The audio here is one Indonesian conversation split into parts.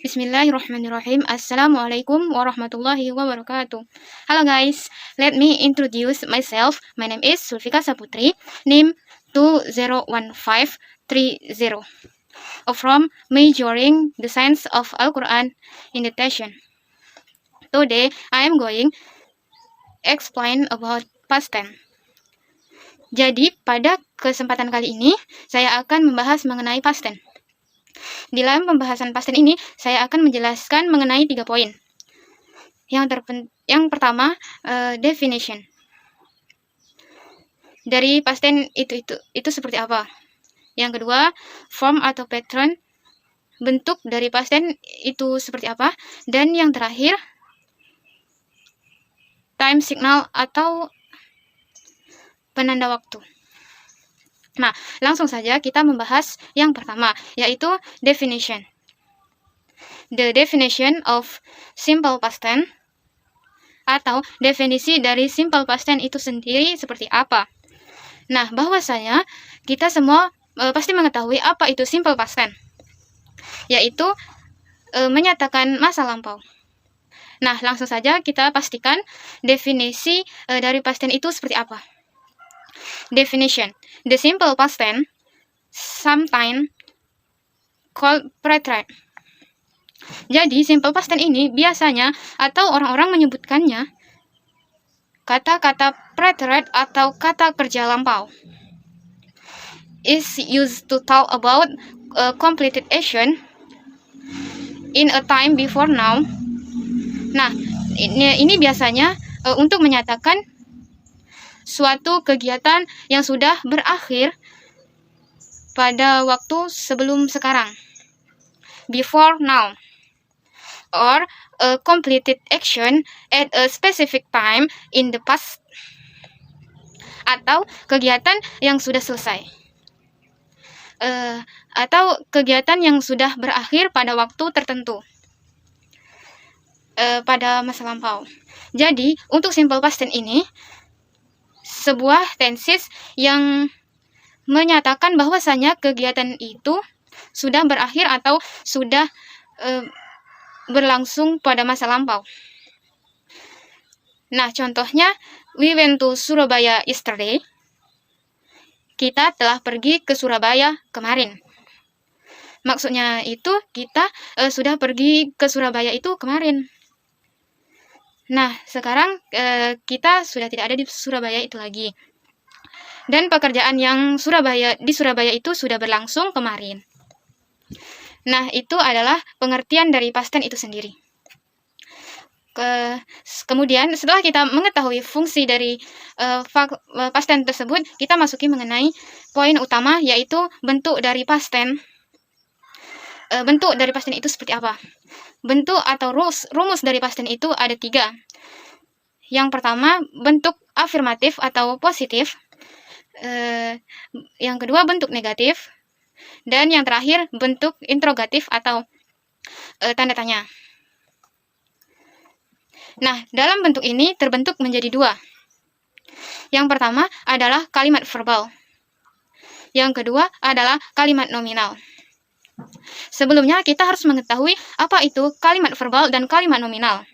Bismillahirrahmanirrahim. Assalamualaikum warahmatullahi wabarakatuh. Hello guys, let me introduce myself. My name is Sulfika Saputri, name 201530. From majoring the science of Al-Quran Meditation. Today, I am going explain about past tense. Jadi, pada kesempatan kali ini, saya akan membahas mengenai past tense. Di dalam pembahasan past tense ini, saya akan menjelaskan mengenai 3 poin. Yang pertama, definition. Dari past tense itu seperti apa? Yang kedua, form atau pattern. Bentuk dari past tense itu seperti apa? Dan yang terakhir, time signal atau penanda waktu. Nah, langsung saja kita membahas yang pertama, yaitu definition. The definition of simple past tense atau definisi dari simple past tense itu sendiri seperti apa? Nah, bahwasanya kita semua pasti mengetahui apa itu simple past tense, yaitu menyatakan masa lampau. Nah, langsung saja kita pastikan definisi dari past tense itu seperti apa. Definition. The simple past tense, sometimes called pretérite. Jadi, simple past tense ini biasanya atau orang-orang menyebutkannya kata-kata pretérite atau kata kerja lampau. Is used to talk about a completed action in a time before now. Nah, ini biasanya untuk menyatakan suatu kegiatan yang sudah berakhir pada waktu sebelum sekarang, before now, or a completed action at a specific time in the past, atau kegiatan yang sudah selesai, atau kegiatan yang sudah berakhir pada waktu tertentu, pada masa lampau. Jadi, untuk simple past tense ini sebuah tenses yang menyatakan bahwasanya kegiatan itu sudah berakhir atau sudah berlangsung pada masa lampau. Nah, contohnya, we went to Surabaya yesterday. Kita telah pergi ke Surabaya kemarin. Maksudnya itu kita sudah pergi ke Surabaya itu kemarin. Nah, sekarang kita sudah tidak ada di Surabaya itu lagi. Dan pekerjaan yang di Surabaya itu sudah berlangsung kemarin. Nah, itu adalah pengertian dari past tense itu sendiri. Kemudian, setelah kita mengetahui fungsi dari past tense tersebut, kita masuki mengenai poin utama, yaitu bentuk dari past tense. Bentuk dari past tense itu seperti apa? Bentuk atau rumus dari past tense itu ada 3. Yang pertama, bentuk afirmatif atau positif. Yang kedua, bentuk negatif. Dan yang terakhir, bentuk interrogatif atau tanda tanya. Nah, dalam bentuk ini terbentuk menjadi 2. Yang pertama adalah kalimat verbal. Yang kedua adalah kalimat nominal. Sebelumnya, kita harus mengetahui apa itu kalimat verbal dan kalimat nominal.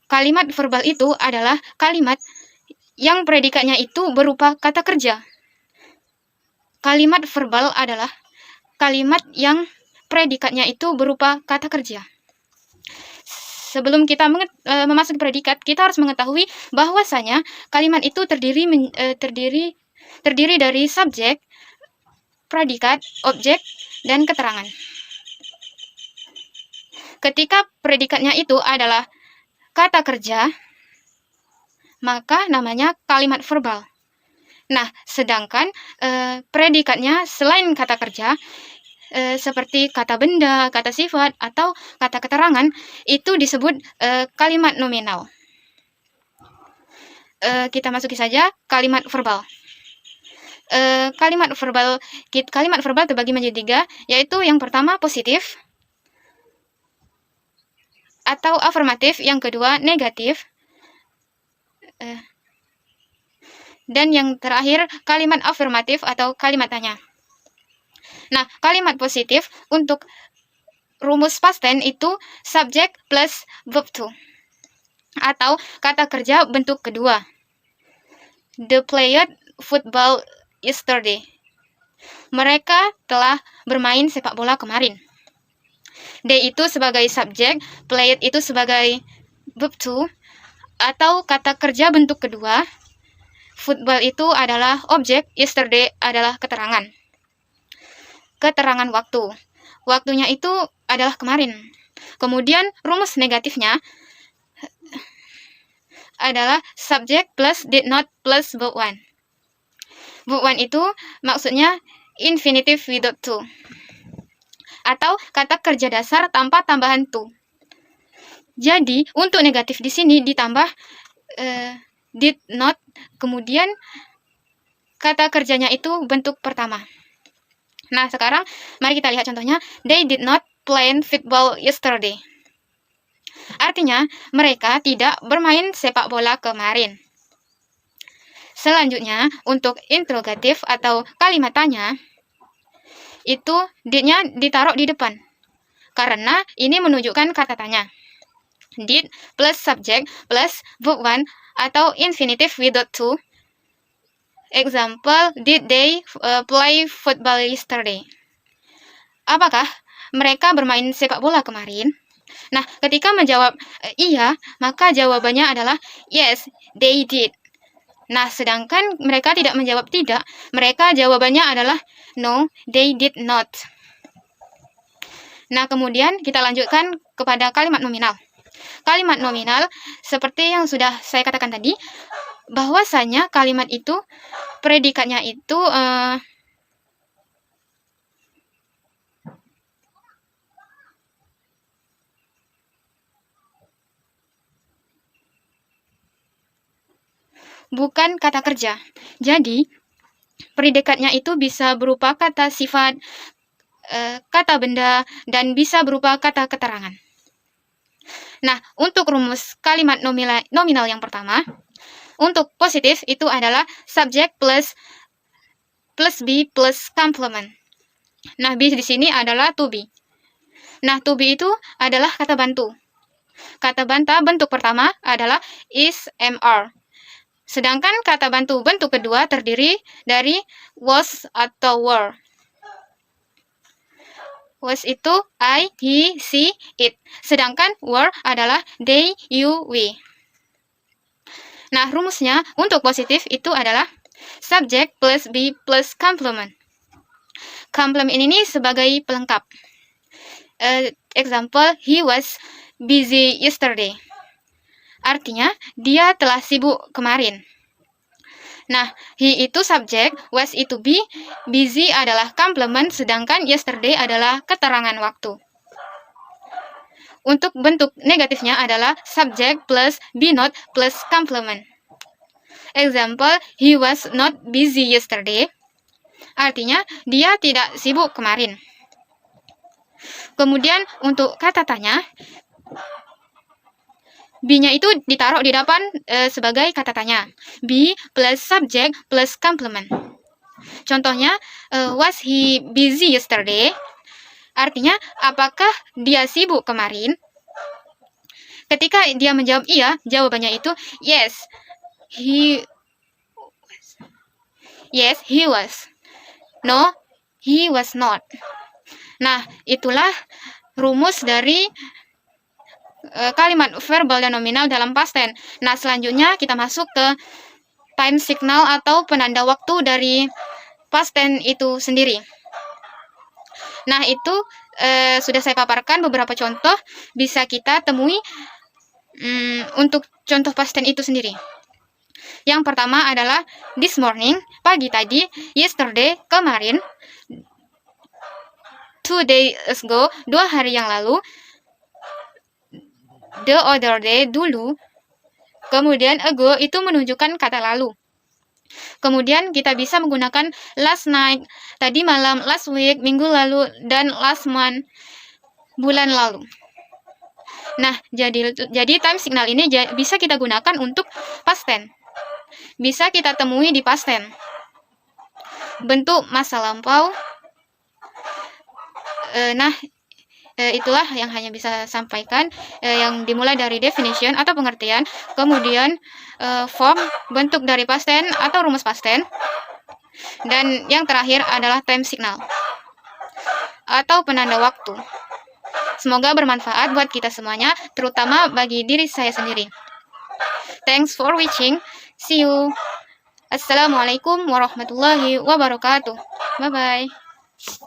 Kalimat verbal itu adalah kalimat yang predikatnya itu berupa kata kerja. Kalimat verbal adalah kalimat yang predikatnya itu berupa kata kerja. Sebelum kita memasuki predikat, kita harus mengetahui bahwasanya kalimat itu terdiri dari subjek, predikat, objek, dan keterangan. Ketika predikatnya itu adalah kata kerja, maka namanya kalimat verbal. Nah, sedangkan predikatnya selain kata kerja, seperti kata benda, kata sifat, atau kata keterangan, itu disebut kalimat nominal. Kita masuki saja kalimat verbal. Kalimat verbal terbagi menjadi 3, yaitu yang pertama positif atau afirmatif, yang kedua negatif, dan yang terakhir kalimat afirmatif atau kalimat tanya. Nah, kalimat positif untuk rumus past tense itu subject plus verb to, atau kata kerja bentuk kedua. The played football yesterday. Mereka telah bermain sepak bola kemarin. They itu sebagai subjek, played itu sebagai verb to, atau kata kerja bentuk kedua. Football itu adalah objek, yesterday adalah keterangan. Keterangan waktu. Waktunya itu adalah kemarin. Kemudian rumus negatifnya adalah subject plus did not plus verb one. Verb one itu maksudnya infinitive without to, atau kata kerja dasar tanpa tambahan to. Jadi untuk negatif di sini ditambah did not, kemudian kata kerjanya itu bentuk pertama. Nah, sekarang mari kita lihat contohnya. They did not play football yesterday. Artinya, mereka tidak bermain sepak bola kemarin. Selanjutnya, untuk interrogatif atau kalimat tanya, itu did-nya ditaruh di depan, karena ini menunjukkan kata tanya. Did plus subject plus verb one atau infinitive without to. Example, did they play football yesterday? Apakah mereka bermain sepak bola kemarin? Nah, ketika menjawab iya, maka jawabannya adalah yes, they did. Nah, sedangkan mereka tidak menjawab tidak, mereka jawabannya adalah no, they did not. Nah, kemudian kita lanjutkan kepada kalimat nominal. Kalimat nominal, seperti yang sudah saya katakan tadi, bahwasanya kalimat itu, predikatnya itu bukan kata kerja. Jadi, predikatnya itu bisa berupa kata sifat, kata benda, dan bisa berupa kata keterangan. Nah, untuk rumus kalimat nominal yang pertama, untuk positif itu adalah subject plus be plus complement. Nah, be di sini adalah to be. Nah, to be itu adalah kata bantu. Kata banta bentuk pertama adalah is, am, are. Sedangkan kata bantu bentuk kedua terdiri dari was atau were. Was itu I, he, she, it. Sedangkan were adalah they, you, we. Nah, rumusnya untuk positif itu adalah subject plus be plus complement. Complement ini sebagai pelengkap. Example, he was busy yesterday. Artinya, dia telah sibuk kemarin. Nah, he itu subjek, was itu be, busy adalah complement, sedangkan yesterday adalah keterangan waktu. Untuk bentuk negatifnya adalah subject plus be not plus complement. Example, he was not busy yesterday. Artinya, dia tidak sibuk kemarin. Kemudian, untuk kata tanya, be-nya itu ditaruh di depan sebagai kata tanya. Be plus subject plus complement. Contohnya, was he busy yesterday? Artinya, apakah dia sibuk kemarin? Ketika dia menjawab iya, jawabannya itu yes. Yes, he was. No, he was not. Nah, itulah rumus dari kalimat verbal dan nominal dalam past tense. Nah, selanjutnya kita masuk ke time signal atau penanda waktu dari past tense itu sendiri. Nah, itu sudah saya paparkan beberapa contoh, bisa kita temui untuk contoh past tense itu sendiri. Yang pertama adalah this morning, pagi tadi, yesterday, kemarin, 2 days ago, 2 hari yang lalu, the other day, dulu. Kemudian ago itu menunjukkan kata lalu. Kemudian kita bisa menggunakan last night, tadi malam, last week, minggu lalu, dan last month, bulan lalu. Nah, jadi time signal ini bisa kita gunakan untuk past tense. Bisa kita temui di past tense. Bentuk masa lampau. Nah, Itulah yang hanya bisa sampaikan, yang dimulai dari definition atau pengertian, kemudian form, bentuk dari past tense atau rumus past tense, dan yang terakhir adalah time signal atau penanda waktu. Semoga bermanfaat buat kita semuanya, terutama bagi diri saya sendiri. Thanks for watching. See you. Assalamualaikum warahmatullahi wabarakatuh. Bye-bye.